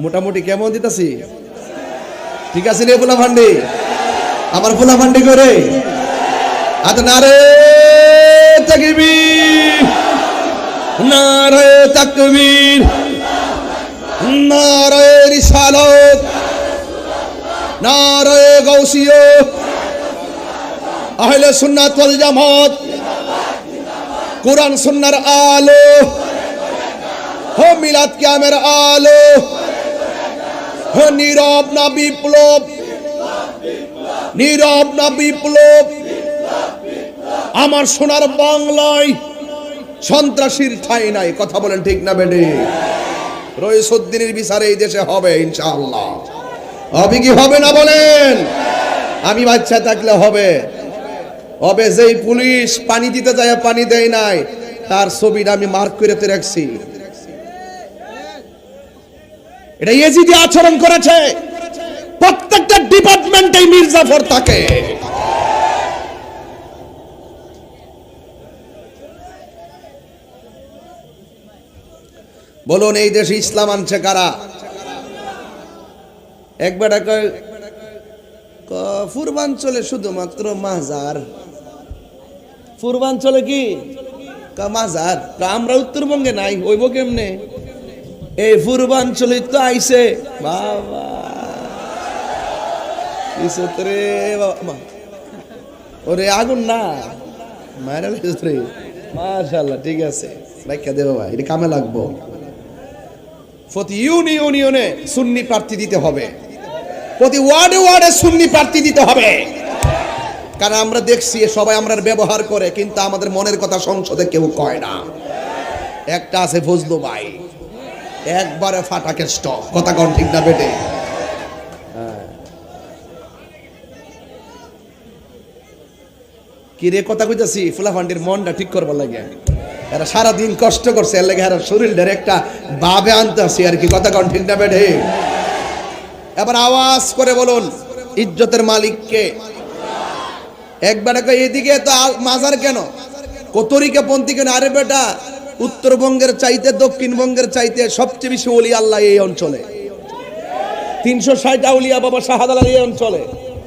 মোটামুটি কেমন দিতেছি? ঠিক আছে রে পোলা ভান্ডি, আমার পোলা ভান্ডি করে আজ নারে তাকবীর, নারে তাকবীর, নারে রিসালাত, নারে গাউসিয়া, আহলে সুন্নাত ওয়াল জামাত, কুরআন সুন্নাহর আলো, হো মিলাদ কিয়ামের আলো, হো নীরব না বিপ্লব, নীরব না বিপ্লব। আমার সোনার বাংলায় সন্ত্রাসীর ঠাঁই নাই। কথা বলেন ঠিক না বেডে? রইসুদ্দিনের বিচারে এই দেশে হবে ইনশাআল্লাহ। হবে কি হবে না বলেন? আমি বাচ্চা থাকলে হবে। হবে যেই পুলিশ পানি দিতে যায় পানি দেয় নাই, তার ছবিটা আমি মার্ক করে তো রাখছি। এটা ইয়েজিদি আচরণ করেছে। প্রত্যেকটা ডিপার্টমেন্টে মির্জাফর থাকে। বলুন এই দেশে ইসলাম আনছে কারা? একবার পূর্বাঞ্চলে শুধুমাত্র মাজার। পূর্বাঞ্চলে কি মাজার? আমরা উত্তরবঙ্গে নাই, হইব কেমনে? এই পূর্বাঞ্চলে তো আইছে বাবা, ওরে আগুন না মাশাআল্লাহ। ঠিক আছে রাখা দেবো ভাই, এটা কামে লাগবো। প্রতি ইউনিয়নে সুন্নি প্রার্থী দিতে হবে, প্রতি ওয়ার্ডে ওয়ার্ডে সুন্নি প্রার্থী দিতে হবে। কারণ আমরা দেখছি সবাই আমরা ব্যবহার করে, কিন্তু আমাদের মনের কথা সংসদে কেউ কয় না। একটা আছে ফজলু ভাই, একবারে ফাটাকে স্টপ। কথা কোন ঠিক না বেটে? কি রে কথা কইতাছি, ফুলাফান্ডির মনটা ঠিক করবার লাগে। এরা সারাদিন কষ্ট করছে, এর লাগে এরা শরীরটার একটা ভাবে আনতে আসি আর কি। কথা কোন ঠিক না বেটে? এবার আওয়াজ করে বলুন ইজ্জতের মালিককে। একবার এদিকে তো মাজার কেন, কতরিকা পন্থী কেন? আরে বেটা, উত্তরবঙ্গের চাইতে দক্ষিণবঙ্গের চাইতে সবচেয়ে বেশি ওলি আল্লাহ এই অঞ্চলে। 360 আউলিয়া বাবা শাহজালাল এই অঞ্চলে,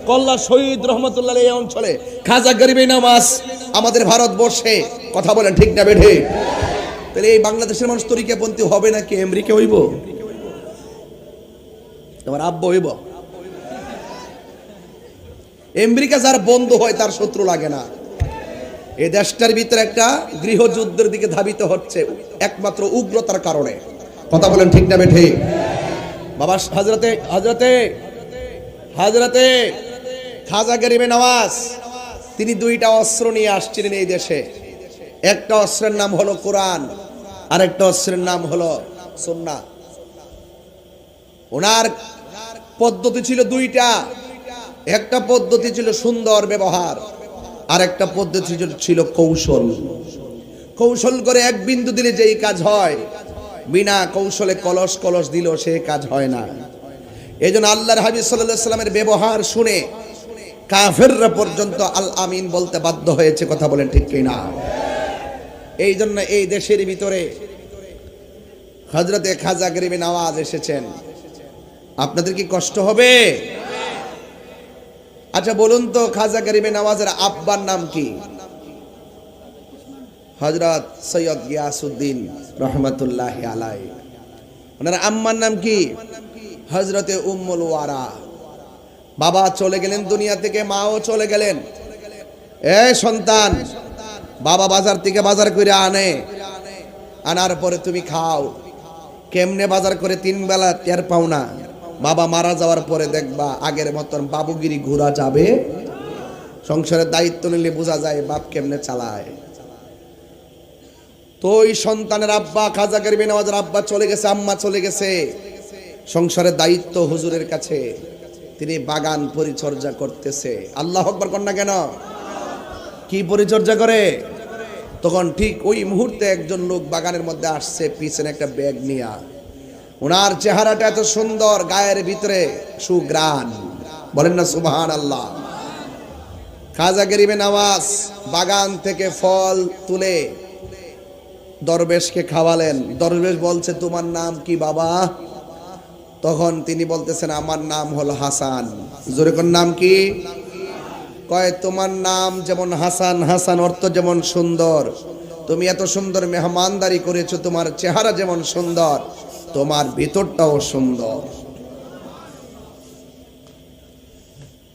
কল্লা শহীদ রহমতুল্লাহ এই অঞ্চলে, খাজা গরিবে নওয়াজ আমাদের ভারতবর্ষে। কথা বলেন ঠিক না বেঠে? তাহলে এই বাংলাদেশের মানুষ তরিকা পন্থী হবে নাকি আমেরিকা হইব? তোমার আব্বা হইব? আমেরিকা যার বন্ধু হয় তার শত্রু লাগে না। এই দেশটার ভিতরে একটা গৃহযুদ্ধের দিকে ধাবিত হচ্ছে একমাত্র উগ্রতার কারণে। কথা বলেন ঠিক না বেঠে? বাবা হযরতে হযরতে হযরতে খাজা গরিবে নওয়াজ তিনি দুইটা অস্ত্র নিয়ে আসছিলেন এই দেশে। একটা অস্ত্রের নাম হলো কোরআন, আর একটা অস্ত্রের নাম হলো সুন্নাহ। ওনার পদ্ধতি ছিল দুইটা। একটা পদ্ধতি ছিল সুন্দর ব্যবহার, আর একটা পদ্ধতি ছিল কৌশল। কৌশল করে এক বিন্দু দিলে যেই কাজ হয়, বিনা কৌশলে কলস কলস দিলেও সে কাজ হয় না। এই জন্য আল্লাহর হাবিব সাল্লাল্লাহু আলাইহি সাল্লামের ব্যবহার শুনে কাফেররা পর্যন্ত আল আমিন বলতে বাধ্য হয়েছে। কথা বলেন ঠিক কি না? এই জন্য এই দেশের ভিতরে হযরতে খাজা গরিবে নওয়াজ এসেছেন। আপনাদের কি কষ্ট হবে? আচ্ছা বলুন তো, খাজা গরিবে নওয়াজের আব্বার নাম কি? হযরত সৈয়দ গিয়াসউদ্দিন রহমাতুল্লাহি আলাইহি। ওনার আম্মার নাম কি? হযরতে উম্মুল ওয়ারা। বাবা চলে গেলেন দুনিয়া থেকে, মাও চলে গেলেন। এই সন্তান, বাবা বাজার থেকে বাজার করে আনে, আনার পরে তুমি খাও। কেমনে বাজার করে 3 বেলা টের পাও না। বাবা মারা যাওয়ার পরে দেখবা আগের মতন বাবুগিরি ঘোরা যাবে। সংসারের দায়িত্ব নিলে বোঝা যায় বাপ কেমনে চালায়। তো ওই সন্তানের আব্বা খাজা গরিবে নওয়াজের আব্বা চলে গেছে, আম্মা চলে গেছে। সংসারের দায়িত্ব হুজুরের কাছে, তিনি বাগান পরিচর্যা করতেছে। আল্লাহু আকবার কন্যা কেন? কি পরিচর্যা করে? তখন ঠিক ওই মুহূর্তে একজন লোক বাগানের মধ্যে আসছে, পিছনে একটা ব্যাগ নিয়ে। ওনার চেহারাটা এত সুন্দর, গায়ের ভিতরে সুগ্রাণ। বলেন না সুবহানাল্লাহ। খাজা গরিবে নওয়াজ বাগান থেকে ফল তুলে দরবেশকে খাওয়ালেন। দরবেশ বলছে, তোমার নাম কি বাবা? তখন তিনি বলতেছেন আমার নাম হলো হাসান। জোরে কোন নাম কি? কয় তোমার নাম যেমন হাসান, হাসান অর্থ যেমন সুন্দর, তুমি এত সুন্দর মেহমানদারি করেছো, তোমার চেহারা যেমন সুন্দর, তোমার ভিতরটাও সুন্দর।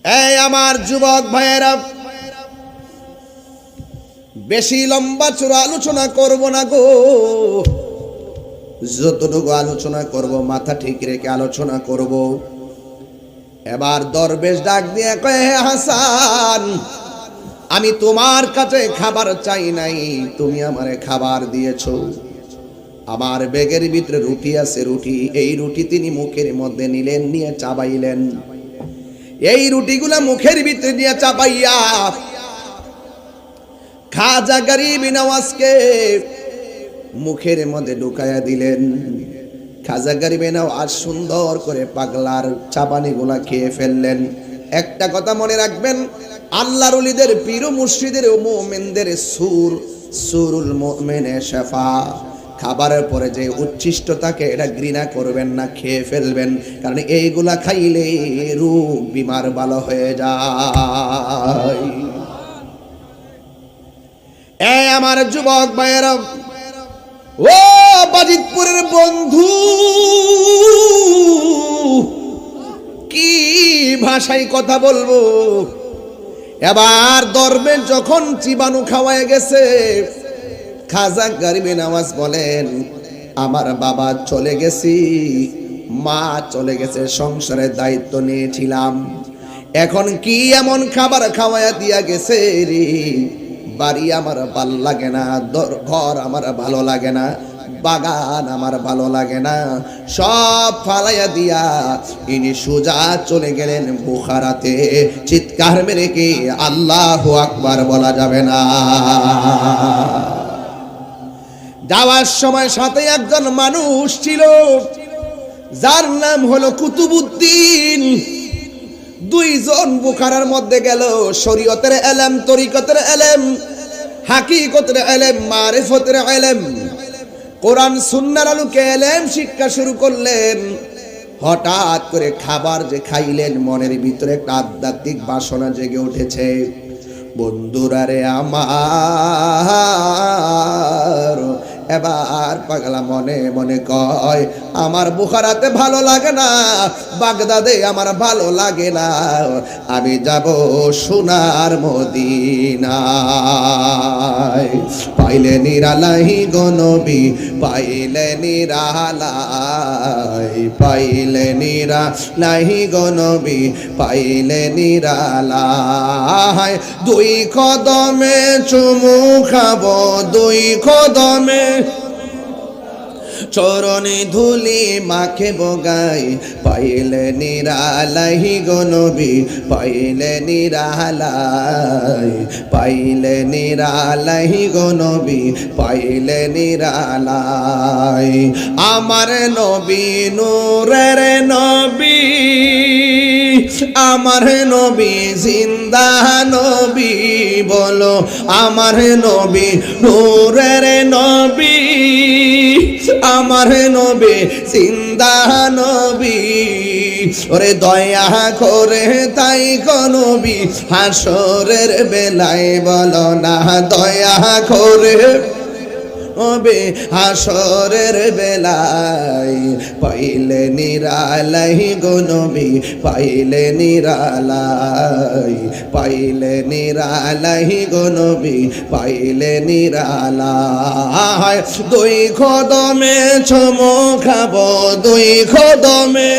এই আমার যুবক ভাইয়েরা, বেশি লম্বা চূড়া আলোচনা করব না গো, যতটুকু আলোচনা করব মাথা ঠিক রেখে আলোচনা করব। এবার দরবেশ ডাক দিয়ে কয়, হে হাসান, আমি তোমার কাছে খাবার চাই নাই, তুমি আমারে খাবার দিয়েছো। আমার ব্যাগের ভিতরে রুটি আছে, রুটি, এই রুটি তিনি মুখের মধ্যে নিলেন, নিয়ে চাবাইলেন। এই রুটিগুলা মুখের ভিতরে নিয়ে চাবাইয়া খাজা গরিব নওয়াজকে মুখের মধ্যে ঢুকাইয়া দিলেন। খাজা গরিব নওয়াজ সুন্দর করে পাগলার চাবানিগুলা খেয়ে ফেললেন। একটা কথা মনে রাখবেন, আল্লাহর ওলিদের পীর মুর্শিদের মুমিনদের সুরুল মুমিনে শাফা, খাবারের পরে যে উচ্ছিষ্ট থাকে এটা ঘৃণা করবেন না, খেয়ে ফেলবেন, কারণ এইগুলা খাইলে রোগ বিমার ভালো হয়ে যায়। এই আমার যুবক ভাইয়েরা, ও বাজিতপুরের বন্ধু, কি ভাষায় কথা বলবো। এবার দরবেশ যখন চিবানু খাওয়ায় গেছে, খাজা গরিব নওয়াজ বলেন, আমার বাবা চলে গেছি, মা চলে গেছে, সংসারের দায়িত্ব নিয়েছিলাম, এখন কি এমন খাবার খাওয়ায়া দিয়া গেছে রে, বাড়ি আমার ভালো লাগে না, ঘর আমার ভালো লাগে না, বাগান আমার ভালো লাগে না, সব ফালাইয়া দিয়া ইনি সোজা চলে গেলেন বুখারাতে। চিৎকার মেরে কি আল্লাহু আকবার বলা যাবে না? যাওয়ার সময় সাথে একজন মানুষ ছিল, যার নাম হলো কুতুবউদ্দিন। দুইজন বুখারার মধ্যে গেল, শরীয়তের ইলম, তরিকতের ইলম, হাকিকতের ইলম, মারিফতের ইলম, কোরআন সুন্নাহর আলোকে ইলম শিক্ষা শুরু করলেন। হঠাৎ করে খাবার যে খাইলেন, মনের ভিতরে একটা আধ্যাত্মিক বাসনা জেগে উঠেছে। বন্ধুরা রে আমার, এবার পাগলা মনে মনে কয়, আমার বুখারাতে ভালো লাগে না, বাগদাদে আমার ভালো লাগে না, আমি যাব সোনার মদিনায়। পাইলে নিরালাই গো নবী, পাইলে নিরালাই, পাইলে নিরালাই গো নবী, পাইলে নিরালাই। দুই কদমে চুমু খাবো, দুই কদমে চরণে ধুলি মাখে বগাই, পাইলে নিরালাই গো নবী, পাইলে নিরালাই, পাইলে নিরালাই গো নবী, পাইলে নিরালাই। আমার নবী নূরের নবী, আমার নবী জিন্দা নবী, বলো আমার নবী নূরের নবী, আমার নবী জিন্দা নবী। ওরে দয়া করে তাই গো নবী, হাসরের বেলায় বলো না, দয়া করে হবে হাসরের বেলায়, পাইলে নিরালাই গো নবী, পাইলে নিরালাই, পাইলে নিরালাই গো নবী, পাইলে নিরালাই। দুই কদমে চুমু খাবো, দুই কদমে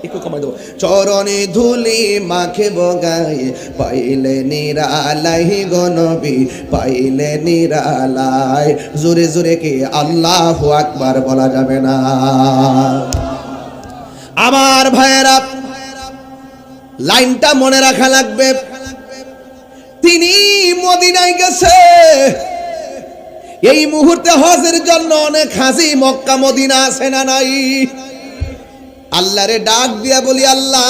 একটু কমাই দেবো, চরণে ধুলি মাখে বগাই, পাইলে নিরালাই গো নবী, পাইলে নিরালাই। জোরে জোরে কি আল্লাহু আকবার বলা যাবে না? আমার ভাইয়েরা, লাইনটা মনে রাখা লাগবে। তিনি মদিনায় গেছে, এই মুহূর্তে হজের জন্য অনেক হাজি মক্কা মদিনা আছে না নাই? আল্লাহরে ডাক দিয়া বলি, আল্লাহ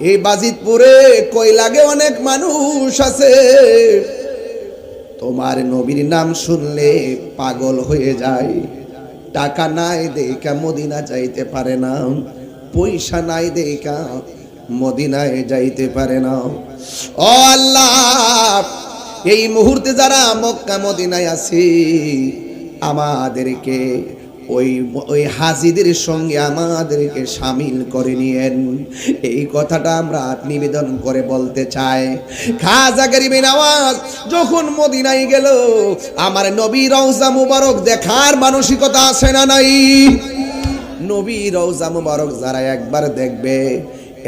এই বাজিতপুরে কই লাগে অনেক মানুষ আছে, তোমার নবীর নাম শুনলে পাগল হয়ে যায়, টাকা নাই দেখা মদিনা যাইতে পারে না, পয়সা নাই দেখা মদিনায় যাইতে পারে না। ও আল্লাহ, এই মুহূর্তে যারা মক্কা মদিনায় আছে আমাদেরকে ওই হাজিদের সঙ্গে আমাদেরকে শামিল করে নিয়েন, এই কথাটা আমরা নিবেদন করে বলতে চাই। খাজা গরিবে নওয়াজ যখন মদিনায় গেল, আমার নবী রওজা মুবারক দেখার মানসিকতা আছে না নাই? নবী রওজা মুবারক যারা একবার দেখবে,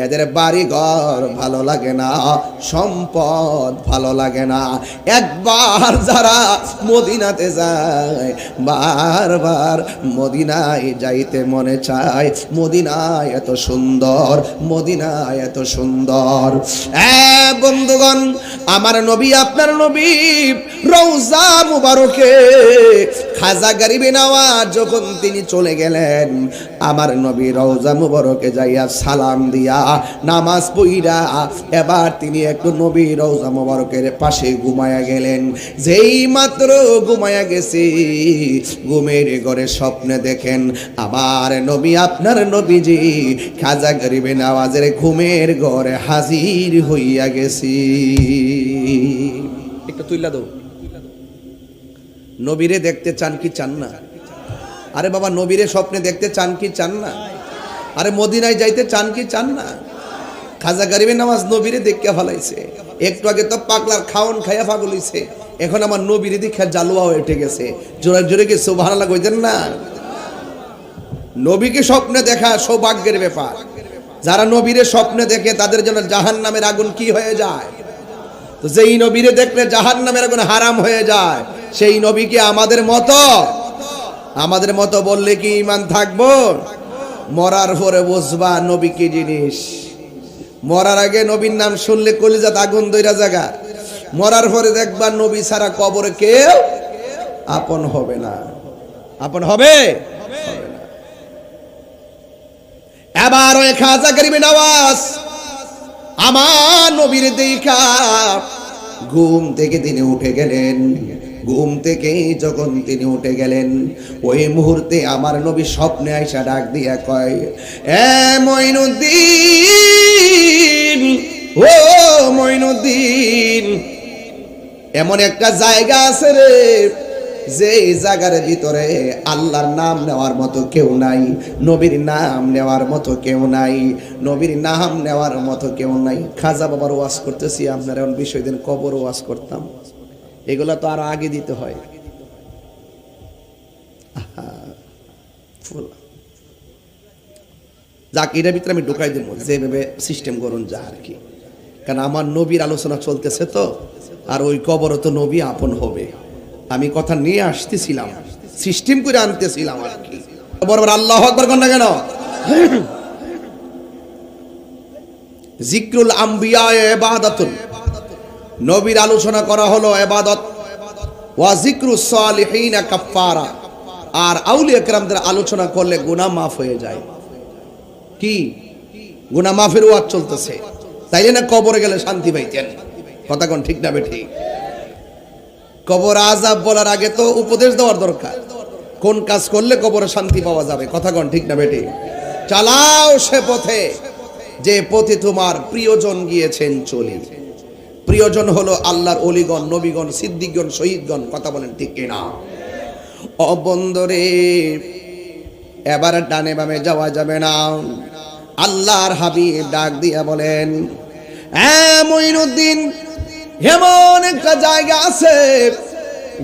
এদের বাড়ি ঘর ভালো লাগে না, সম্পদ ভালো লাগে না। একবার যারা মদিনাতে যায় বারবার মদিনায় যাইতে মনে চায়। মদিনায় এত সুন্দর, মদিনায় এত সুন্দর। বন্ধুগণ, আমার নবী আপনার নবী রওজা মুবারকে খাজা গরিবে নওয়াজ যখন তিনি চলে গেলেন, আমার নবী রওজা মুবারকে যাইয়া সালাম দিয়া নামাজ পড়া এবার তিনি একটু নবী রওজা মুবারকের পাশে ঘুমায়া গেলেন। যেই মাত্র ঘুমায়া গেছে, ঘুমের ঘরে স্বপ্নে দেখেন আমার নবী আপনার নবীজি খাজা গরিবে নওয়াজের ঘুমের ঘরে হাজির হইয়া গেছি। একটু তুইলা দাও। নবীরে দেখতে চান কি চান না? আরে বাবা, নবীরে স্বপ্নে দেখতে চান কি চান না? আরে মদিনায় যাইতে চান কি চান না? খাজা গরিবে নওয়াজ নবীরে দেখতে ফলাইছে। একটু আগে তো পাগলার খাওন খাইয়া পাগল হইছে, এখন আমার নবীরে দেখে জালুয়া উঠে গেছে। জোরে জোরে কি সুবহানাল্লাহ কইতেন না? নবীকে স্বপ্নে দেখা সৌভাগ্যের ব্যাপার। যারা নবীরে স্বপ্নে দেখে তাদের জন্য জাহান্নামের আগুন কি হয়ে যায়? তো যেই নবীরে দেখলে জাহান্নামের আগুন হারাম হয়ে যায়, সেই নবী কি আমাদের মতো বললে কি ঈমান থাকবো? মরার পরে বুঝবা নবী কি জিনিস। মরার আগে নবীর নাম শুনলে কলিজাত আগুন দইরা জায়গা, মরার পরে দেখবা নবী ছাড়া কবরে কেউ আপন হবে না। আপন হবে না। এবার ওই খাজা গরিবে নওয়াজ আমার নবীর দেখা ঘুম থেকে তিনি উঠে গেলেন। ঘুম থেকে যখন তিনি উঠে গেলেন, ওই মুহূর্তে আমার নবী স্বপ্নে আইসা ডাক দিয়া কয়, এ মঈনুদ্দিন, ও মঈনুদ্দিন, এমন একটা জায়গা আছে রে, যে জায়গার ভিতরে আল্লাহর নাম নেওয়ার মতো কেউ নাই, নবীর নাম নেওয়ার মতো কেউ নাই, নবীর নাম নেওয়ার মতো কেউ নাই। খাজা বাবার ওয়াজ করতেছি, আপনারা এখন বিষয় দিন কবর ওয়াজ করতাম, এগুলা তো আরো আগে দিতে হয়। যাক, এটার ভিতরে আমি ঢুকাই দেবো যেভাবে সিস্টেম করুন যা আর কি, কারণ আমার নবীর আলোচনা চলতেছে তো, আর ওই কবরও তো নবী আপন হবে। আমি কথা নিয়ে আসতেছিলাম, সিস্টেম করে আনতেছিলাম আর কি। বরাবর আল্লাহু আকবার কোন না কেন? জিক্রুল আম্বিয়া ইবাদাতুন, নবীর আলোচনা করা হলো ইবাদত, ওয়া জিক্রুস সালিহিন কাফারা, আর আউলিয়া কেরামদের আলোচনা করলে গুনাহ মাফ হয়ে যায়। কি গুনাহ মাফের ওয়াজ চলতেছে, তাইলে না কবরে গেলে শান্তি পাইতেন। কথা কোন ঠিক না বেঠিক? কবর আযাব বলার আগে তো উপদেশ দেওয়ার দরকার, কোন কাজ করলে কবরে শান্তি পাওয়া যাবে। কথা কোন ঠিক না বেঠিক? চালাও সে পথে যে পথে তোমার প্রিয়জন গিয়েছেন চলি। প্রিয়জন হলো আল্লাহর ওলিগণ, নবীগণ, সিদ্দিকগণ, শহীদগণ। কথা বলেন ঠিক কিনা? অবন্দরে এবার ডানে বামে যাওয়া যাবে না। আল্লাহর হাবিব ডাক দিয়া বলেন, মঈনুদ্দিন, এমন একটা জায়গা আছে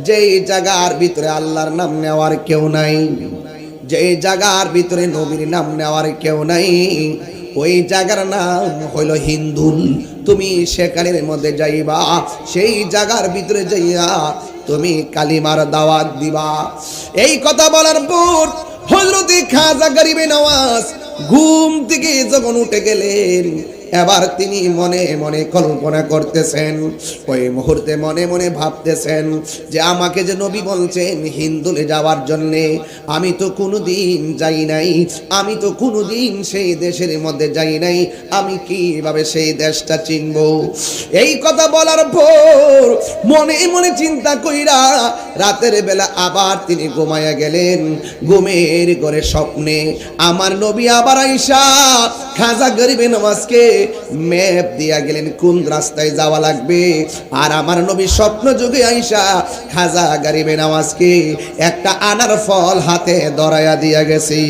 যেই জায়গার ভিতরে আল্লাহর নাম নেওয়ার কেউ নাই, যেই জায়গার ভিতরে নবীর নাম নেওয়ার কেউ নাই, ওই জায়গার নাম হইল হিন্দুল। তুমি সেখানের মধ্যে যাইবা, সেই জায়গার ভিতরে যাইয়া তুমি কালিমার দাওয়াত দিবা। এই কথা বলার পর হযরত খাজা গরিবে নওয়াজ ঘুম থেকে যখন উঠে গেলেন, এবার তিনি মনে মনে কল্পনা করতেছেন, ওই মুহূর্তে মনে মনে ভাবতেছেন যে আমাকে যে নবী বলছেন হিন্দুলে যাওয়ার জন্যে, আমি তো কোনোদিন যাই নাই, আমি তো কোনোদিন সেই দেশের মধ্যে যাই নাই, আমি কিভাবে সেই দেশটা চিনব? এই কথা বলার পর মনে মনে চিন্তা কইরা রাতের বেলা আবার তিনি ঘুমায়া গেলেন। ঘুমের ঘরে স্বপ্নে আমার নবী আবার আইসা খাজা গরিবে নওয়াজকে ম্যাপ দিয়া গেলেন কোন রাস্তায় যাওয়া লাগবে। আর আমার নবী স্বপ্ন যুগে আইসা খাজা গরিবে নওয়াজকে একটা আনার ফল হাতে ধরায়া দিয়া গেছে।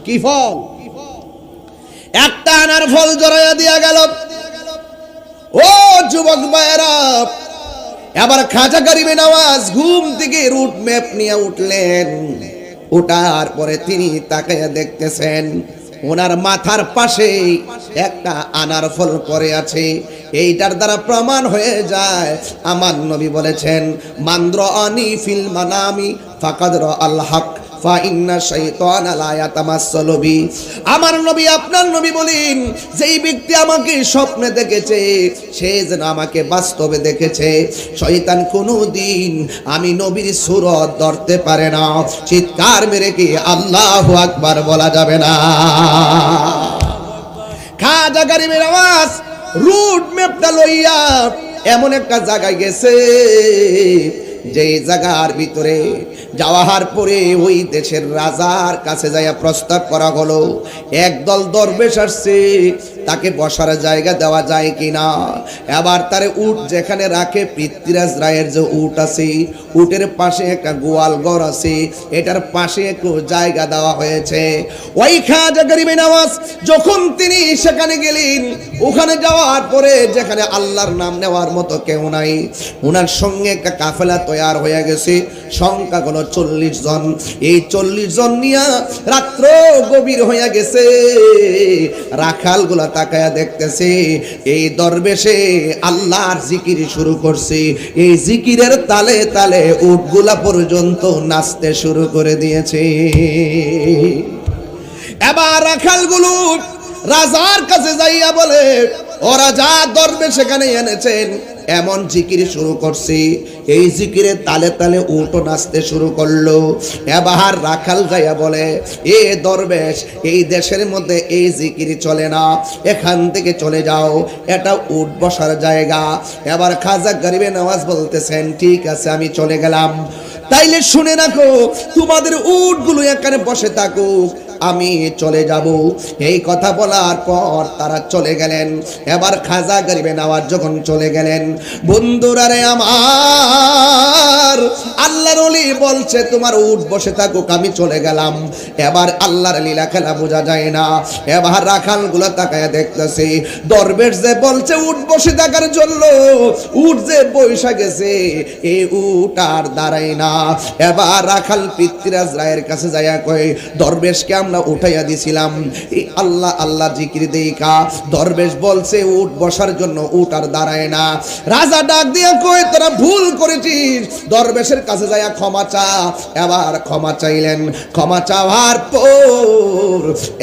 কি ফল? একটা আনার ফল ধরায়া দিয়া গেল। ও যুবক ভাইরা, এবার খাজা গরিবে নওয়াজ ঘুম থেকে রুট ম্যাপ নিয়ে উঠলেন। ওঠার পরে তিনি তাকাইয়া দেখতেছেন ওনার মাথার পাশে একটা আনার ফল পড়ে আছে। এইটার দ্বারা প্রমাণ হয়ে যায় আমার নবী বলেছেন, মান্দ্র আনি ফিল মানামি ফাকাদ রাআল হক ফা ইন্না শাইতানা লা ইয়াতামাসসালু বি। আমার নবী আপনার নবী বলেন, যেই ব্যক্তি আমাকে স্বপ্নে দেখেছে সে যেন আমাকে বাস্তবে দেখেছে। শয়তান কোনোদিন আমি নবীর সুরত ধরতে পারে না। চিৎকার মেরে কি আল্লাহু আকবার বলা যাবে না? খাজা গরিবে নওয়াজ রুট ম্যাপটা লইয়া এমন একটা জায়গায় গেছে যে জায়গার ভিতরে যাওয়ার পরে ওই দেশের রাজার কাছে যাইয়া প্রস্তাব করা হলো, একদল দরবেশ আসছে, তাকে বসার জায়গা দেওয়া যায় কিনা। এবার তারে উট যেখানে রাখে পৃথ্বীরাজ রায়ের যে উট আছে, উটের পাশে একটা গোয়াল ঘর আছে, এটার পাশে একটু জায়গা দেওয়া হয়েছে। ওই খাজা গরিবে নওয়াজ যখন তিনি সেখানে গেলেন, ওখানে যাওয়ার পরে যেখানে আল্লাহর নাম নেওয়ার মতো কেউ নাই, ওনার সঙ্গে একটা কাফেলা তৈরি হয়ে গেছে। সংখ্যা হলো 40 জন। এই 40 জন নিয়ে রাত্র গভীর হয়ে গেছে। রাখাল গুলা তাকায়া দেখতেছে এই দরবেশে আল্লাহর জিকির শুরু করছে। এই জিকিরের তালে তালে উটগুলা পর্যন্ত নাচতে শুরু করে দিয়েছে। এবার রাখালগুলো রাজার কাছে যাইয়া বলে, ও রাজা, দরবেশ সেখানে এনেছেন, এমন জিকির শুরু করছি, এই জিকিরের তালে তালে উটও নাচতে শুরু করলো। এবার রাখাল যাইয়া বলে, এ দরবেশ, এই দেশের মধ্যে এই জিকির চলে না, এখান থেকে চলে যাও, এটা উট বসার জায়গা। এবার খাজা গরিবে নওয়াজ বলতেছেন, ঠিক আছে আমি চলে গেলাম, তাইলে শুনে রাখো তোমাদের উটগুলো এখানে বসে থাকুক, আমি চলে যাব। এই কথা বলার পর তারা চলে গেলেন। এবার খাজা গরিবে নওয়াজ যখন চলে গেলেন, বন্ধুরা রে আমার, আল্লাহর ওলি বলছে তোমার উট বসে থাকুক, আমি চলে গেলাম। এবার আল্লাহর লীলা খেলা বোঝা যায় না। এবার রাখালগুলো তাকায় দেখতেছে, দরবেশ যে বলছে উট বসে থাকার জন্য, উট যে বৈশা গেছে, এই উট আর দাঁড়ায় না। এবার রাখাল পৃথ্বীরাজ রায়ের কাছে যাইয়া কয়, দরবেশকে আমরা উঠাইয়া দিছিলাম, এই আল্লাহ আল্লাহ জিকির দেইকা দরবেশ বলছে উট বসার জন্য, উট আর দাঁড়ায় না। রাজা ডাক দিয়া কয়, তোরা ভুল করেছিস, দরবেশের কাছে যাইয়া ক্ষমা চা। এবার ক্ষমা চাইলেন। ক্ষমা চাওয়ার পর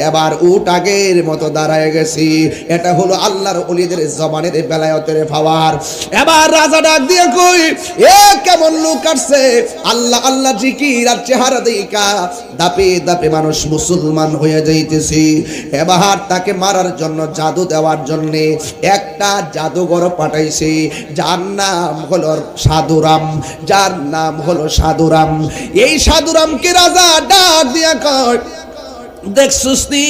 এবার উট আগের মতো দাঁড়ায় গেছি। এটা হলো আল্লাহর ওলিদের জবানের বেলায়েতের পাওয়ার। এবার রাজা ডাক দিয়া কয়, এ কেমন লোক আসছে, আল্লাহ আল্লাহ জিকির আর চেহারা দেইকা দাপে দাপে মানুষ মুসলমান হয়ে যাইতেছি। এবার তাকে মারার জন্য, জাদু দেওয়ার জন্য একটা জাদুঘর পাঠাইছে, যার নাম হলো সাধুরাম, যার নাম হলো সাধুরাম। এই সাধুরামকে রাজা ডাক দিয়া কয়, দেখছিস নি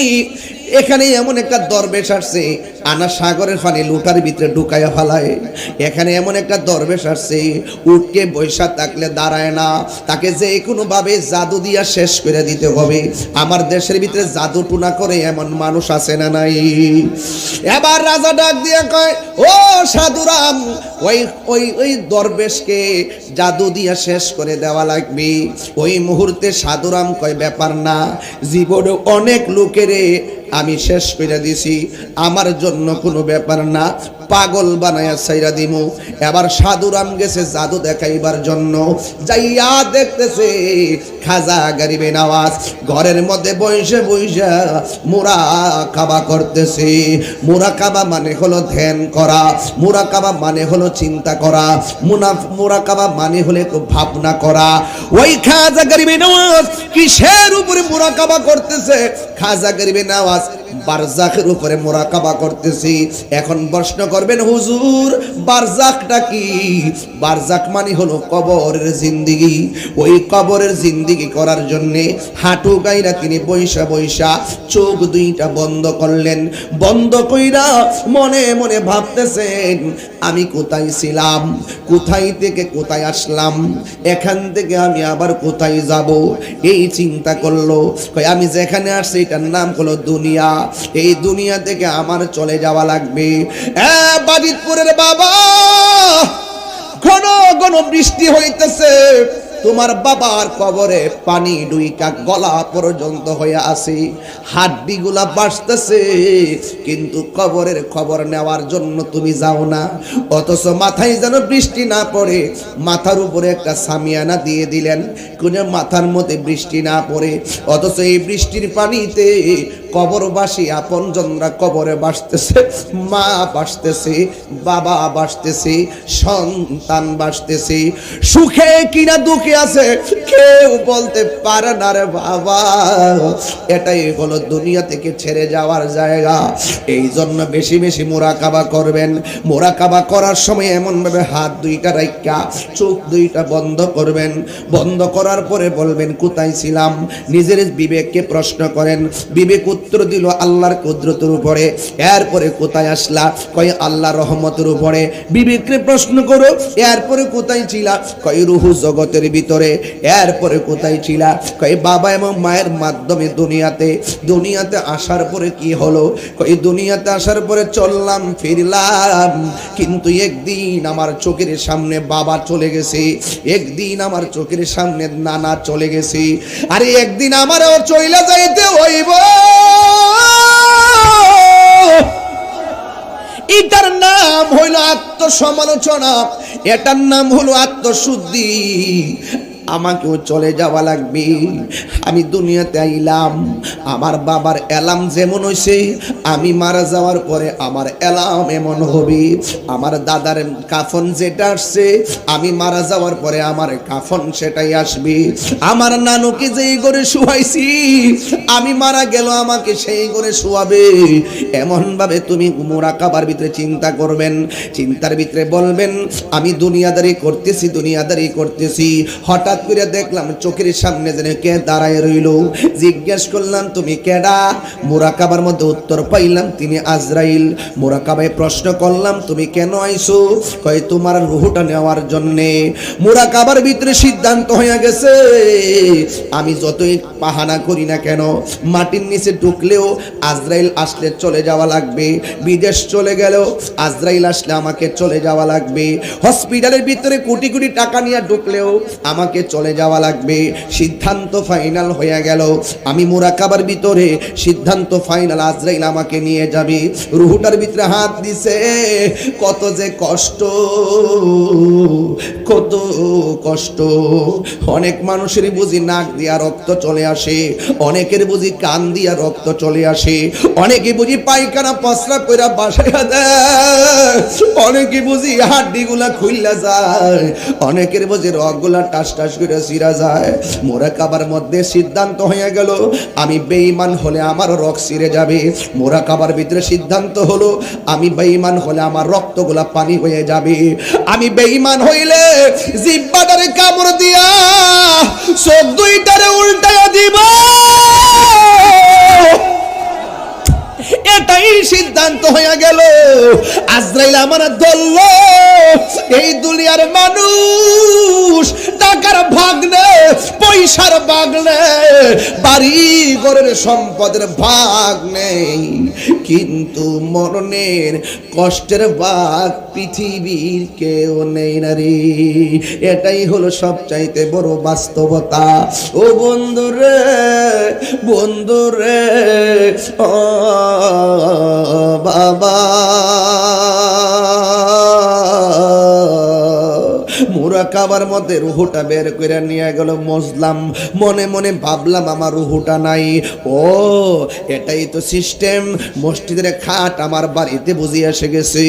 এখানে এমন একটা দরবেশ আসছে, আনা সাগরের পানি লুটার ভিতরে ঢুকাইয়া ফেলায়। এখানে এমন একটা দরবেশ আসছে, উঠকে বৈশা থাকলে দাঁড়ায় না, তাকে যে কোনো ভাবে জাদু দিয়া শেষ করে দিতে হবে। আমার দেশের ভিতরে জাদু টুনা করে এমন মানুষ আছে না নাই? এবার রাজা ডাক দিয়া কয়, ও সাধুরাম, ওই ওই ওই দরবেশকে জাদু দিয়া শেষ করে দেওয়া লাগবে। ওই মুহূর্তে সাধুরাম কয়, ব্যাপার না, জীবনে অনেক লোকেরে আমি শেষ করে দিছি, আমার জন্য কোনো ব্যাপার না, পাগল বানায়া ছাইরা দিমু। এবার সাধুরাম গেছে জাদু দেখাইবার জন্য, যাইয়া দেখতেছে খাজা গরিবে নওয়াজ ঘরের মধ্যে বইসা বইসা মুরাকাবা করতেছে। মুরাকাবা মানে হলো ধ্যান করা, মুরাকাবা মানে হলো চিন্তা করা, মুরাকাবা মানে হলো একটু ভাবনা করা। ওই খাজা গরিবে নওয়াজ কিসের উপরে মুরাকাবা করতেছে? খাজা গরিবে নওয়াজ বারজাখের উপরে মুরাকাবা করতেছি। এখন প্রশ্ন করবেন, হুজুর বারজাখটা কি? বারজাখ মানে হলো কবরের জিন্দেগি। ওই কবরের জিন্দেগি করার জন্য হাঁটু গাইরা তিনি বৈশা বৈশা চোখ দুইটা বন্ধ করলেন। বন্ধ কইরা মনে মনে ভাবতেছেন, আমি কোথায় ছিলাম, কোথায় থেকে কোথায় আসলাম, এখান থেকে আমি আবার কোথায় যাব। এই চিন্তা করলো। আমি যেখানে আসছি এটার নাম হলো দুনিয়া, এই দুনিয়া থেকে আমার চলে যাওয়া লাগবে। বাজিতপুরের বাবা, ঘন ঘন বৃষ্টি হইতেছে, তোমার বাবার কবরে পানি ডুইকা গলা পর্যন্ত হয়ে আছে, হাড্ডিগুলা বাসতেছে, কিন্তু কবরের খবর নেওয়ার জন্য তুমি যাও না। অথচ মাথায় যেন বৃষ্টি না পড়ে মাথার উপরে একটা সামিয়ানা দিয়ে দিলেন, কোন মাথার মধ্যে বৃষ্টি না পড়ে। অথচ এই বৃষ্টির পানিতে কবরবাসী আপনজনরা কবরে বাসতেছে, মা বাসতেছে, বাবা বাসতেছে, সন্তান বাসতেছে। সুখে কিনা দুঃখে আছে কেউ বলতে পারে না রে বাবা। এটাই হলো দুনিয়া থেকে ছেড়ে যাওয়ার জায়গা। এই জন্য বেশি বেশি মুরাকাবা করবেন। মুরাকাবা করার সময় এমন ভাবে হাত দুইটা রাইখা চোখ দুইটা বন্ধ করবেন। বন্ধ করার পরে বলবেন, কোথায় ছিলাম? নিজের বিবেককে প্রশ্ন করেন। বিবেক উত্তর দিল আল্লাহর কুদরতের উপরে। এরপরে কোথায় আসলা? কয় আল্লাহর রহমতের উপরে। বিবেককে প্রশ্ন করো, এরপরে কোথায় ছিলা? কয় রুহু জগতের ভিতরে। এরপরে কোথায় ছিলা? কয় বাবা এবং মায়ের মাধ্যমে দুনিয়াতে। দুনিয়াতে আসার পরে কি হলো? কয় দুনিয়াতে আসার পরে চললাম ফিরলাম, কিন্তু একদিন আমার চোখের সামনে বাবা চলে গেছে, একদিন আমার চোখের সামনে নানা চলে গেছে, আরে একদিন আমারও চইলা যাইতে হইব। এটার নাম হইল আত্মসমালোচনা, এটার নাম হলো আত্মশুদ্ধি। আমাকেও চলে যাওয়া লাগবে। আমি দুনিয়াতে আইলাম, আমার বাবার এলাম যেমন হইছে, আমি মারা যাওয়ার পরে আমার এলাম এমন হবে। আমার দাদার কাফন যেটা আসছে, আমি মারা যাওয়ার পরে আমার কাফন সেটাই আসবে। আমার নানুকে যেই করে শুয়াইছি, আমি মারা গেল আমাকে সেই করে শুয়াবে। এমন ভাবে তুমি মুরাকাবার ভিতরে চিন্তা করবেন। চিন্তার ভিতরে বলবেন, আমি দুনিয়াদারি করতেছি, দুনিয়াদারি করতেছি। হঠাৎ করে দেখলাম চোখের সামনে যেন কে দাঁড়ায় রইল। জিজ্ঞেস করলাম, তুমি কেডা? মুরাকাবার মধ্যে উত্তর পাইলাম, তিনি আজরাইল। মুরাকাবায় প্রশ্ন করলাম, তুমি কেন আইছো? কয় তোমার রূহটা নেওয়ার জন্যে। মুরাকাবার ভিতরে সিদ্ধান্ত হয়ে গেছে, আমি যতই পাহানা করি না কেন, মাটির নিচে ঢুকলেও আজরাইল আসলে চলে যাওয়া লাগবে। বিদেশ চলে গেল আজরাইল আসলে আমাকে চলে যাওয়া লাগবে। হসপিটালের ভিতরে কোটি কোটি টাকা নিয়ে ঢুকলেও আমাকে চলে যাওয়া লাগবে। সিদ্ধান্ত ফাইনাল হয়ে গেল, আমি মুরাকাবার ভিতরে সিদ্ধান্ত ফাইনাল, আজরাইল আমাকে নিয়ে যাবে। রুহুটার ভিতরে হাত দিছে, কত যে কষ্ট, কত কষ্ট। অনেক মানুষেরই বুঝি নাক দিয়া রক্ত চলে আসে, অনেকের বুঝি কান দিয়া রক্ত চলে আসে, অনেকে বুঝি পায়খানা পসরা কইরা বাসায় দেয়, অনেকে বুঝি হাড্ডিগুলা খুইলা যায়, অনেকের বুঝি রগগুলা টাস টাস করে ছিঁড়া যায়। মুরাকাবার মধ্যে সিদ্ধান্ত হয়ে গেল, আমি বেঈমান হলে আমার রক ছিঁড়ে যাবে। মুরাকাবার ভিতরে সিদ্ধান্ত হলো, আমি বেঈমান হলে আমার রক্তগুলা পানি হয়ে যাবে। আমি বেঈমান হইলে জিহ্বাটারে কামড় দিয়া চোখ দুইটারে উল্টায়া দিব। এটাই সিদ্ধান্ত হয়ে গেল। আজরাইল আমার ধরল, এই দুনিয়ার মানুষ টাকার ভাগ্নে পয়সার ভাগ নেই, বাড়ি ঘরের সম্পদের ভাগ নেই, কিন্তু মরণের কষ্টের ভাগ পৃথিবীর কেউ নেই না রে। এটাই হলো সবচাইতে বড় বাস্তবতা। ও বন্ধুরে, বন্ধুরে, ও বাবা, মুরাকাবার মধ্যে রুহুটা বের করে নিয়ে গেল মজলাম। মনে মনে ভাবলাম আমার রুহুটা নাই। ও এটাই তো সিস্টেম। মসজিদের খাট আমার বাড়িতে বুঝি এসে গেছে,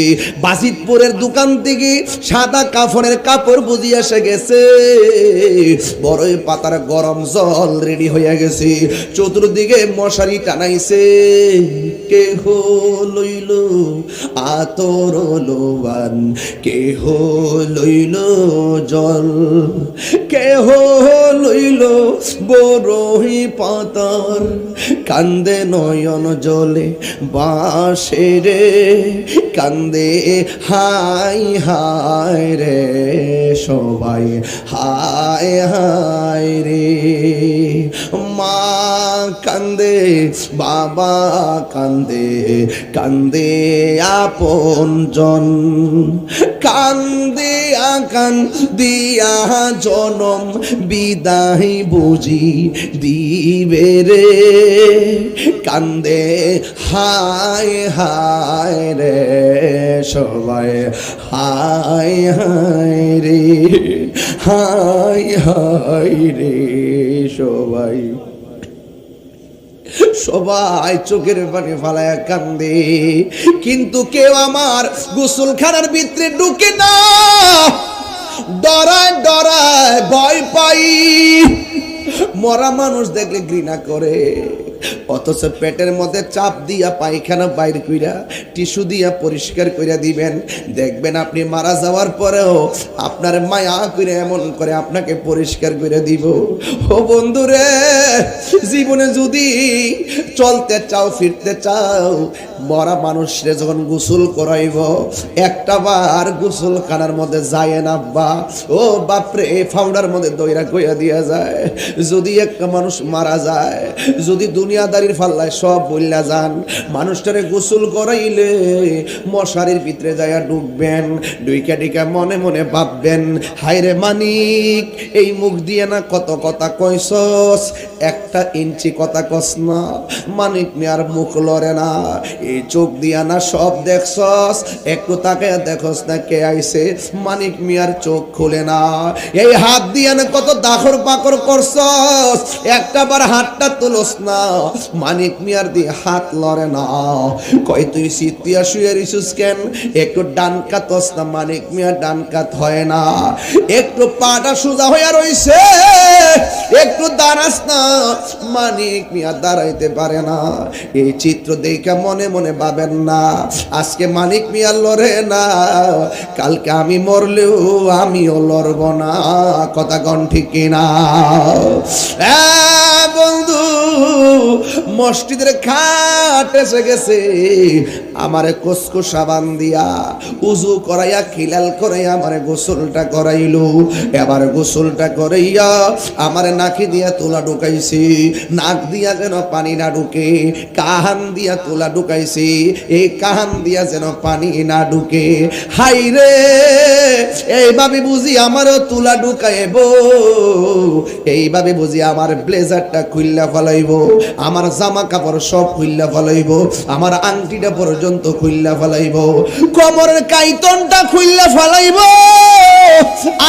বাজিতপুরের দোকান থেকে সাদা কাফনের কাপড় বুঝি এসে গেছে, বড়ই পাতার গরম জল রেডি হয়ে গেছে, চতুর্দিকে মশারি টানাইছে। কেহ লইল আতর লোবান, কেহ লইল জল, কেহ লইল বরহি পাতার, কান্দে নয়ন জলে বাঁশেরে, কান্দে হাই হায় রে সবাই, হায় হায় রে। মা কান্দে, বাবা কান্দে, কান্দে আপন জন, কান্দে আকান দিয়া জনম বিদায় বুঝি দিবে রে, কান্দে হায় হায় রে সবাই, হায় হায় রে, হায় হায় রে সবাই। সবাই চোখের পানি ফালায়া কান্দে, কিন্তু কেউ আমার গোসলখানার ভিতরে ঢুকে না। ডরায় ডরায় ভয় পাই, মরা মানুষ দেখলে ঘৃণা করে, অথচ পেটের মধ্যে চাপ দিয়া পায়খানা বাইর কইরা টিস্যু দিয়া পরিষ্কার কইরা দিবেন, দেখবেন আপনি মারা যাওয়ার পরেও আপনার মায়া করে এমন করে আপনাকে পরিষ্কার করে দিব। ও বন্ধুরে, জীবনে যদি চলতে চাও, ফিরতে চাও, মরা মানুষরে যখন গোসল করাইব, একটা বার গোসলখানার মধ্যে যায় না বা ও বাপরে, ফাউডার মধ্যে দইরা কইয়া দিয়া যায়। যদি একটা মানুষ মারা যায়, যদি দুনিয়াদারির ফাল্লায় সব বললা যান, মানুষটারে গোসল করাইলে মশারির ভিতরে যাইয়া ঢুকবেন, ডুইকা ডিকা মনে মনে ভাববেন, হায়রে মানিক, এই মুখ দিয়ে না কত কথা কইছস, একটা ইঞ্চি কথা কস না। মানিক মিয়ার মুখ লড়ে না, এই চোখ দিয়া না সব দেখছস, একটু তাকে দেখস না কে আইছে, মানিক মিয়ার চোখ খুলে না। এই হাত দিয়া না কত দাখর পাকর করছস, একটা বার হাতটা তুলস না, মানিক মিয়ার দিয়ে হাত লড়ে না। কয় তুই সিতিয়া শুয়ে রিসুস কেন, একটু ডান কাতস না, মানিক মিয়া ডান কাত হয় না। একটু পাটা সোজা হইয়া রইছে, একটু দাঁড়াস না, মানিক মিয়া দাঁড়াইতে পারে না। এই চিত্র দেখে মনে মনে ভাবেন না, আজকে মানিক মিয়া লড়ে না, কালকে আমি মরলেও আমিও লড়ব না। কথা কন ঠিক কিনা? বন্ধু, মসজিদের খাট এসে গেছে, আমারে কসকো সাবান দিয়া উজু করাইয়া খিলাল করাইয়া আমারে গোসলটা করাইলো। এবার গোসলটা করাইয়া আমারে নাকি দিয়া তোলা ঢুকাইছি, নাক দিয়া যেন পানি না ঢুকে, কাহান দিয়া তোলা ঢুকাইছি, এই কাহান দিয়া যেন পানি না ঢুকে। হাই রে, এইভাবে বুঝি আমারও তুলা ঢুকাইব, এইভাবে বুঝি আমার ব্লেজারটা খুইল্লা ফলাইব, আমার জামা কাপড় সব খুইল্লা ফলাইব, আমার আংটিটা পর্যন্ত খুইল্লা ফলাইব, কোমরের কাইতনটা খুইল্লা ফলাইব।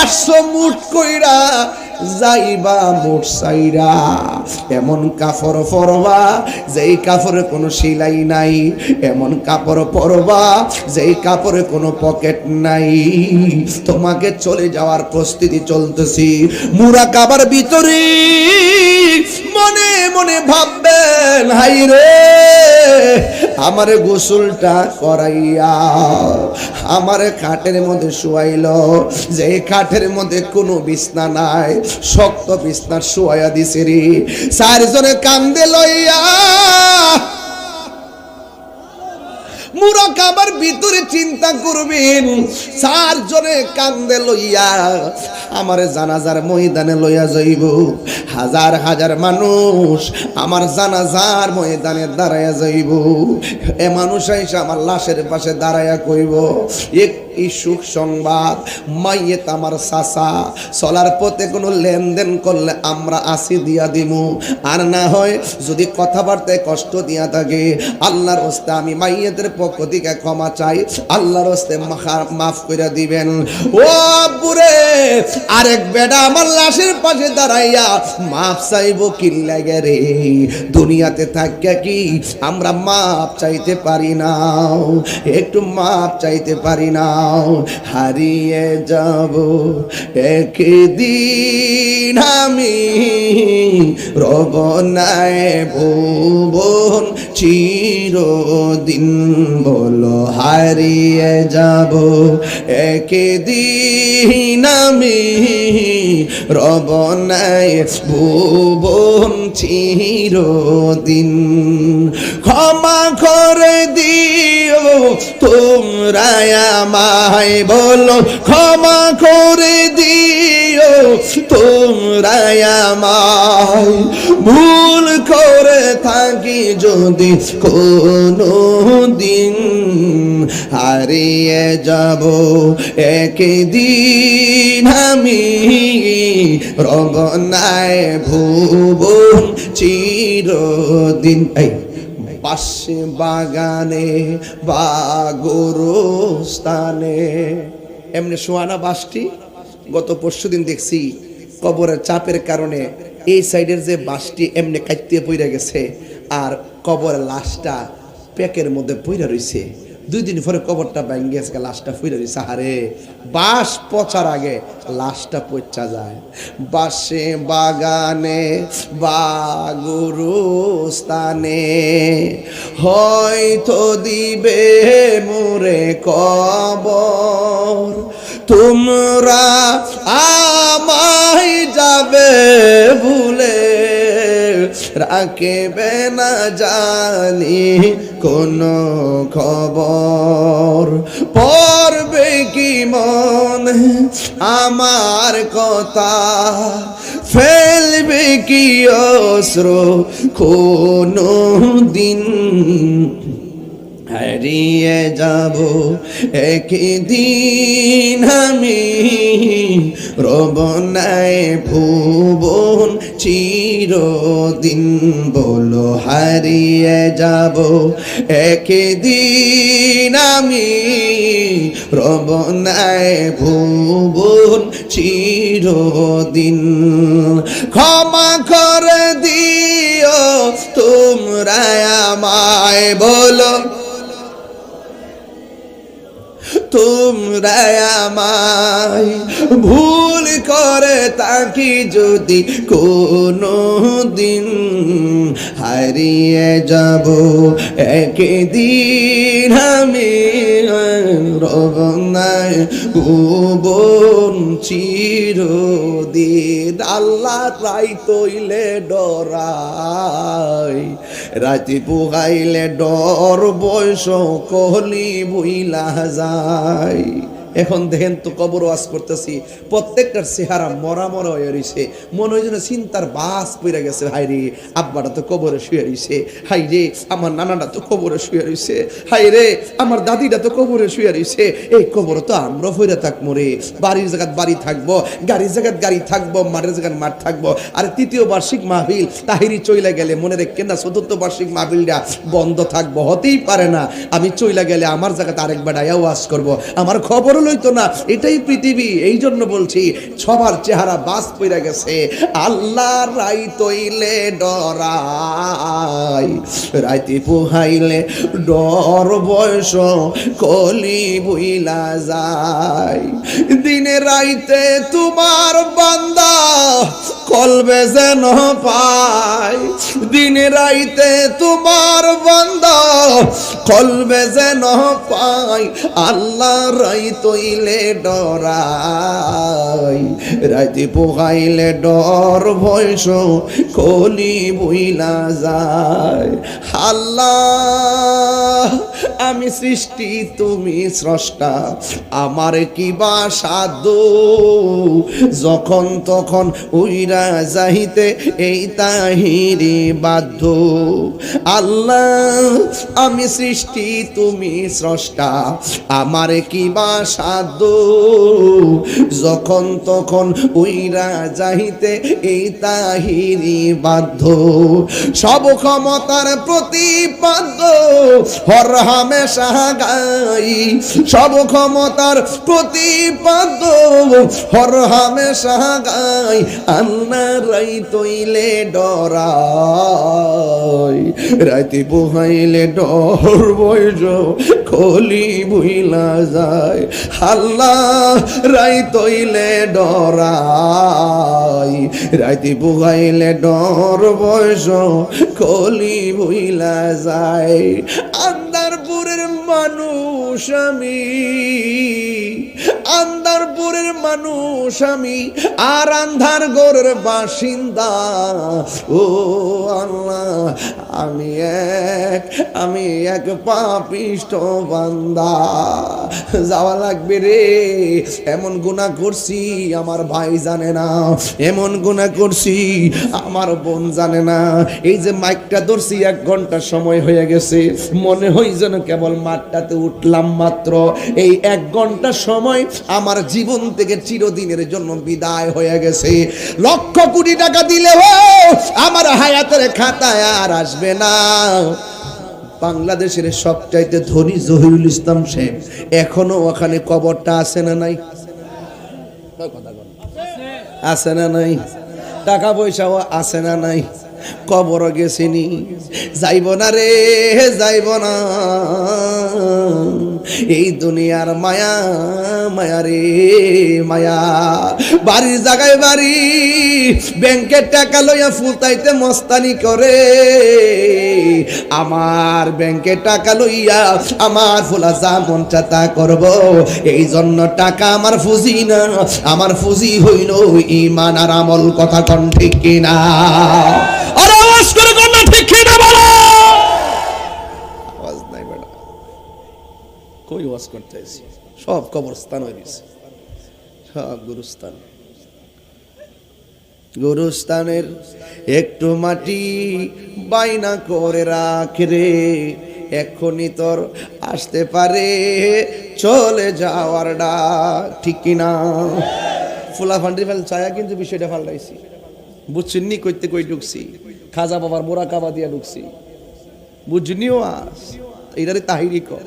800 মুঠ কইরা যাইবা মোট সাইরা, এমন কাপড় পরবা যেই কাপড়ে কোনো সেলাই নাই, এমন কাপড় পরবা যেই কাপড়ে কোনো পকেট নাই। তোমাকে চলে যাওয়ার প্রস্তুতি চলতেছি। মুরাকাবার ভিতরে মনে মনে ভাববেন, হাই রে, আমারে গোসলটা করাইয়া আমারে খাটের মধ্যে শুয়াইল, যে খাটের মধ্যে কোনো বিছনা নাই, শক্ত বিছনা শুয়াইয়া দিছে রে। 4 জনে কান্দে লইয়া পুরো কাবার ভিতরে চিন্তা করবেন, 4 জনে কান্দে লইয়া আমার জানাজার ময়দানে লইয়া যাইব। হাজার হাজার মানুষ আমার জানাজার ময়দানে দাঁড়াইয়া যাইব। এ মানুষ আইসা আমার লাশের পাশে দাঁড়াইয়া কইব, একটি সুখ সংবাদ, মাইয়েত আমার চাচা, চলার পথে কোনো লেনদেন করলে আমরা আসি দিয়া দিমু, আর না হয় যদি কথাবার্তায় কষ্ট দিয়া থাকে আল্লাহর হস্তে আমি মাইয়েতের পক্ষ থেকে ক্ষমা চাই, আল্লাহর হস্তে মাফ করে দিবেন। ও আব্বুরে, আরেক বেটা আমার লাশের পাশে দাঁড়াইয়া মাফ চাইব কি লাগে রে? দুনিয়াতে থাকিয়া কি আমরা মাফ চাইতে পারি না? একটু মাফ চাইতে পারি না? হারিয়ে যাব একদিন আমি, রব নাই ভুবন চিরদিন। বলো হারিয়ে যাব একদিন আমি, রব নাই ভুবন চিরদিন। ক্ষমা করে দিও তোমরা আমায়, বলো ক্ষমা করে দিও তোমরা আমায়, ভুল করে থাকি যদি কোনো দিন, হারিয়ে যাব একদিন আমি, রব নাই ভুবন চিরদিন। পাশে বাগানে বা গোরস্থানে এমনি শোয়ানা বাসটি গত পরশুদিন দেখছি কবরের চাপের কারণে এই সাইডের যে বাসটি এমনি কাটতে পইরা গেছে, আর কবরের লাশটা প্যাকের মধ্যে পইরা রইছে। 2 দিন পরে কবরটা ভেঙে গেছে, লাশটা পইরা রইছে। আরে বাস পচার আগে লাশটা পচা যায়। বাসে বাগানে বা গোরস্থানে হয়তো দিবে মোরে কবর, তোমরা আমায় যাবে ভুলে, রাখবে না জানি কোনো খবর। পড়বে কি মনে আমার কথা, ফেলবে কি অশ্রু কোনো দিন, হারিয়ে যাব একদিন আমি, রব নাই ভুবন চিরদিন। বলো হারিয়ে যাব একদিন আমি, রব নাই ভুবন চিরদিন। ক্ষমা করে দিও তোমরা আমায়, বলো তোমরা আমায়, ভুল করে তাকি যদি কোনো দিন, হারিয়ে যাব একদিন আমি, রব নাই ভুবন চিরদিন। আল্লাহ রাই তৈলে ডরাই, রাতি পুগাইলে ডর বয়স কহলি বইলা যায়। এখন দেখেন তো কবর ওয়াজ করতেছি, প্রত্যেকটার চেহারা মরা মরা হয়ে রয়েছে, মনে হয় যেন চিন্তার বাস পড়ে গেছে। হাই রে, আব্বাটা তো কবরে শুয়ে রয়েছে, হাই রে আমার নানাটা তো কবরে শুয়ে রয়েছে, হাই রে আমার দাদিটা তো কবরে শুয়ে রয়েছে। এই কবর তো আমরা ফিরে থাকবো রে, বাড়ির জায়গায় বাড়ি থাকবো, গাড়ির জায়গায় গাড়ি থাকবো, মাঠের জায়গায় মাঠ থাকবো। আর 3য় বার্ষিক মাহফিল তাহিরি চইলা গেলে মনে রেখেন না 4র্থ বার্ষিক মাহফিলটা বন্ধ থাকবো, হতেই পারে না। আমি চইলা গেলে আমার জায়গাতে আরেকবার আয়া ওয়াজ করবো, আমার খবর লইতো না। এটাই পৃথিবী, এই জন্য বলছি সবার চেহারা বাস পইরা গেছে। আল্লাহ রাই তৈলে ডরাই, রাইতে পোহাইলে ডর বয়স কলি বইলা যায়। দিনে রাইতে তোমার বান্দা কলবে যেন পাই দিন রাইতে তোমার বান্দা কলবে যেন পাই আল্লাহ রাইতইলে ডরাই রাইতে পোহাইলে ডর ভয়স কলি বইলা যায় আল্লাহ আমি সৃষ্টি তুমি স্রষ্টা আমার কি বা সাধ্য যখন তখন উইরা যাইতে এই তাহিরি বাধ্য আল্লাহ আমি সৃষ্টি তুমি স্রষ্টা আমার কি বা সাধ্য যখন তখন উইরা যাইতে এই তাহিরি বাধ্য সব ক্ষমতার প্রতিপাদ্য হর হামেশা গাই সব ক্ষমতার প্রতিপাদ্য হর হামেশা গাই আল্লাহ রাইতইলে ডরাই রাইতে পোহাইলে ডর বয়স খলি বুইলা যায় আল্লাহ রাইতইলে ডরাই রাইতে পোহাইলে ডর বয়স খলি বুইলা যায় আন্দারপুরের মানুষ আমি আন্দারপুরের মানুষ আমি আর আন্ধার গোরের বাসিন্দা ও আল্লাহ আমি এক পাপিষ্ট বান্দা যাওয়া লাগবে রে এমন গুনাহ করছি আমার ভাই জানে না এমন গুনাহ করছি আমার বোন জানে না এই যে মাইকটা ধরছি 1 ঘন্টা সময় হয়ে গেছে মনে হয় যেন কেবল মাঠটাতে উঠলাম মাত্র এই 1 ঘন্টা সময় আমার জীবন থেকে চিরদিনের জন্য বিদায় হয়ে গেছে লক্ষ কোটি টাকা দিলেও আমার হায়াতের খাতায় আর আসবে না বাংলাদেশের সবচাইতে ধনী জহিরুল ইসলাম সাহেব এখনো ওখানে কবরটা আছে না নাই আছে না নাই টাকা পয়সাও আছে না নাই কবর গেছিনি যাইব না রে যাইব না এই দুনিয়ার মায়া মায়া রে মায়া বাড়ির জায়গায় বাড়ি ব্যাংকের টাকা লইয়া ফুলতাইতে মস্তানি করে আমার ব্যাংকের টাকা লইয়া আমার ফুলা যা মন চাতা করব এই জন্য টাকা আমার ফুজি না আমার ফুজি হইল ঈমান আর আমল কথা কোন ঠিক কিনা আর আওয়াজ করে কোন ঠিক কিনা বলো আওয়াজ নাই বেটা কই ওয়াজ করতেছি সব কবরস্থান হয়ে গেছে সব গুরুস্থানের একটু মাটি বাইনা করে রাখ রে এখনই তোর আসতে পারে চলে যাওয়ার ডাক ঠিক কিনা ফুলা ফান্ডি ফেল ছায়া কিন্তু বিষয়টা ফাল্লাইছি বুঝছেন নি কইতে কই ঢুকছি খাজা বাবার মোরাকাবা দিয়া ঢুকছি বুঝনিও আস এইটারে তাহিরি কর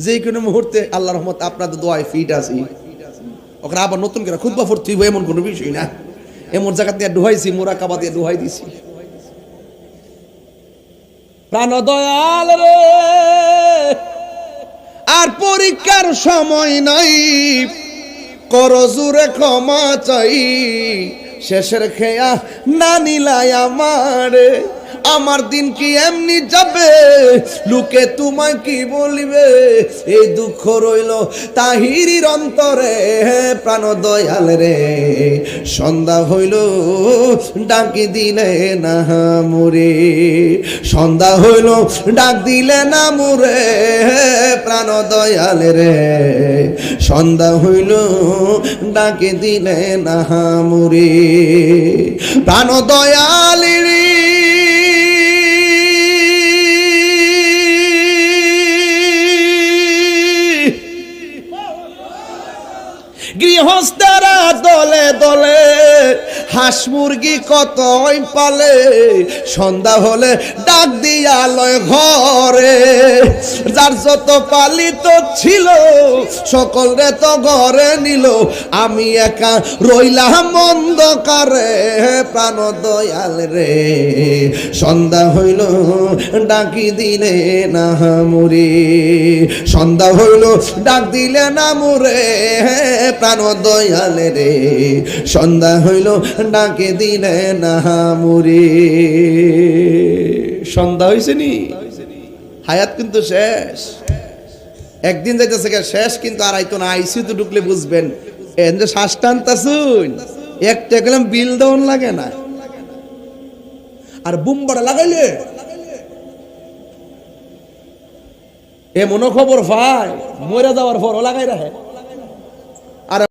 যে কোনো মুহূর্তে আল্লাহর রহমত আপনাদের দোয়ায় ফিট আছি ওখানে আবার নতুন করে খুতবা পড়তে হইব এমন কোনো বিষয় না এমন জায়গা দিয়ে ডুহাইছি মোরাকাবা দিয়ে ডুহাই দিছি প্রাণ দয়াল রে আর পরীক্ষার সময় নাই করো জুরে ক্ষমা চাই শেষের খেয়া না নিলাই আমার দিন কি এমনি যাবে লোকে তোমায় কি বলিবে এই দুঃখ রইল তাহিরির অন্তরে প্রাণ দয়াল রে সন্ধ্যা হইল ডাকি দিলে না মুরে সন্ধ্যা হইল ডাক দিলে না মুরে প্রাণ দয়াল রে সন্ধ্যা হইল ডাকি দিলে না মুরে প্রাণ দয়াল রে গৃহস্থরা দলে দলে হাঁস মুরগি কতই পালে, সন্ধ্যা হলে ডাক দিয়া লয় ঘরে। যার যত পালিত ছিল সকলে তো ঘরে নিল, আমি একা রইলাম অন্ধকারে প্রাণ দয়াল রে। সন্ধ্যা হইল ডাকি দিলে না মুরে, সন্ধ্যা হইল ডাক দিলে না মুরে প্রাণ দয়াল রে। সন্ধ্যা হইল ডাকে দিলে না মুরে। সন্ধ্যা হইছে নি, হায়াত কিন্তু শেষ, একদিন যাইতেছে শেষ, কিন্তু আর আইতো না। আইসিইউতে ঢুকলে বুঝবেন এন যে শ্বাস টানতাছুন, একটা গেলাম বিল দেওয়ান লাগে না, আর বুমবাড়া লাগাইলে এমনও খবর ভাই মরে যাওয়ার পরও লাগাই রাখে।